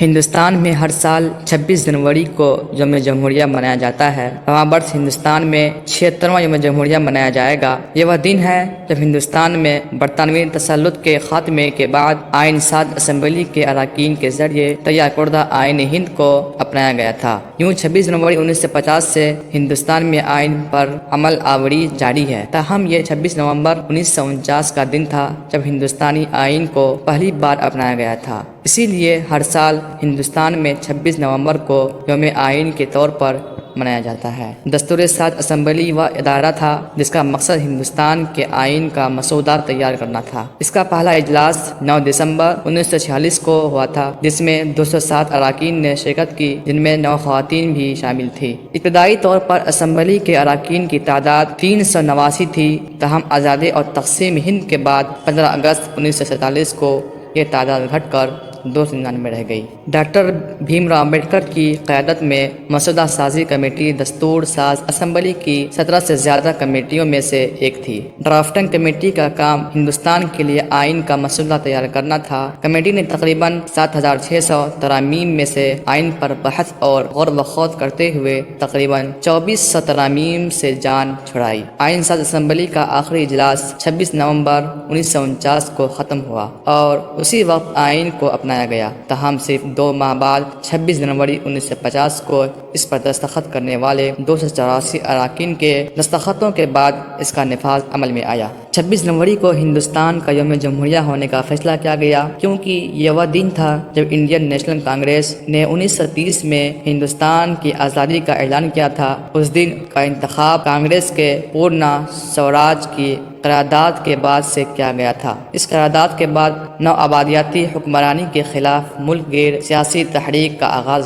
ہندوستان میں ہر سال 26 جنوری کو یوم جمہوریہ منایا جاتا ہے۔ رواں برس ہندوستان میں 76واں یوم جمہوریہ منایا جائے گا۔ یہ وہ دن ہے جب ہندوستان میں برطانوی تسلط کے خاتمے کے بعد آئین ساز اسمبلی کے اراکین کے ذریعے تیار کردہ آئین ہند کو اپنایا گیا تھا۔ یوں 26 جنوری 1950 سے ہندوستان میں آئین پر عمل آوری جاری ہے، تاہم یہ 26 نومبر 1949 کا دن تھا جب ہندوستانی آئین کو پہلی بار اپنایا گیا تھا۔ اسی لیے ہر سال ہندوستان میں 26 نومبر کو یوم آئین کے طور پر منایا جاتا ہے۔ دستور ساز اسمبلی وہ ادارہ تھا جس کا مقصد ہندوستان کے آئین کا مسودہ تیار کرنا تھا۔ اس کا پہلا اجلاس 9 دسمبر 1946 کو ہوا تھا، جس میں 207 اراکین نے شرکت کی، جن میں 9 خواتین بھی شامل تھیں۔ ابتدائی طور پر اسمبلی کے اراکین کی تعداد 389 تھی، تاہم آزادی اور تقسیم ہند کے بعد 15 اگست 1947 کو یہ تعداد گھٹ کر 299 رہ گئی۔ ڈاکٹر بھیم راؤ امبیڈکر کی قیادت میں مسودہ سازی کمیٹی دستور ساز اسمبلی کی 17 سے زیادہ کمیٹیوں میں سے ایک تھی۔ ڈرافٹنگ کمیٹی کا کام ہندوستان کے لیے آئین کا مسودہ تیار کرنا تھا۔ کمیٹی نے تقریباً 7600 ترامیم میں سے آئین پر بحث اور غور و خوض کرتے ہوئے تقریباً 2400 ترامیم سے جان چھڑائی۔ آئین ساز اسمبلی کا آخری اجلاس 26 نومبر 1949 کو ختم ہوا اور اسی وقت آئین کو اپنایا گیا، تاہم صرف 2 ماہ بعد 26 جنوری 1950 کو اس پر دستخط کرنے والے 284 اراکین کے دستخطوں کے بعد اس کا نفاذ عمل میں آیا۔ 26 جنوری کو ہندوستان کا یوم جمہوریہ ہونے کا فیصلہ کیا گیا کیونکہ یہ وہ دن تھا جب انڈین نیشنل کانگریس نے 1930 میں ہندوستان کی آزادی کا اعلان کیا تھا۔ اس دن کا انتخاب کانگریس کے پورنا سوراج کی قرارداد کے بعد سے کیا گیا تھا۔ اس قرارداد کے بعد نو آبادیاتی حکمرانی کے خلاف ملک گیر سیاسی تحریک کا آغاز